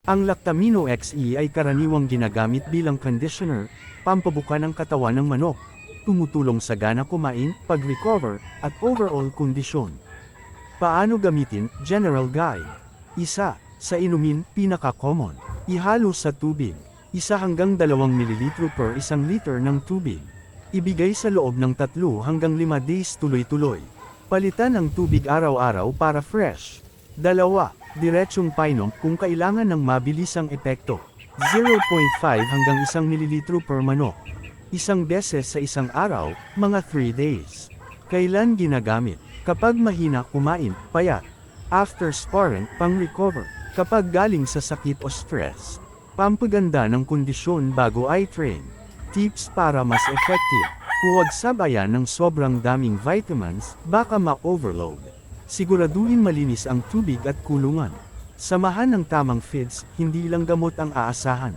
Ang Lactamino XE ay karaniwang ginagamit bilang conditioner, pampabuka ng katawan ng manok, tumutulong sa gana kumain, pag-recover, at overall kondisyon. Paano gamitin? General Guide. 1. Sa inumin, pinaka-common. Ihalo sa tubig. 1 hanggang 2 ml per 1 liter ng tubig. Ibigay sa loob ng 3 hanggang 5 days tuloy-tuloy. Palitan ang tubig araw-araw para fresh. 2. Diretsyong painom kung kailangan ng mabilisang epekto. 0.5 hanggang 1 ml per manok. Isang beses sa isang araw, mga 3 days. Kailan ginagamit? Kapag mahina kumain, payat. After sparring, pang-recover. Kapag galing sa sakit o stress. Pampaganda ng kondisyon bago i-train. Tips para mas effective. Huwag sabayan ng sobrang daming vitamins, baka ma-overload. Siguraduhin malinis ang tubig at kulungan. Samahan ng tamang feeds, hindi lang gamot ang aasahan.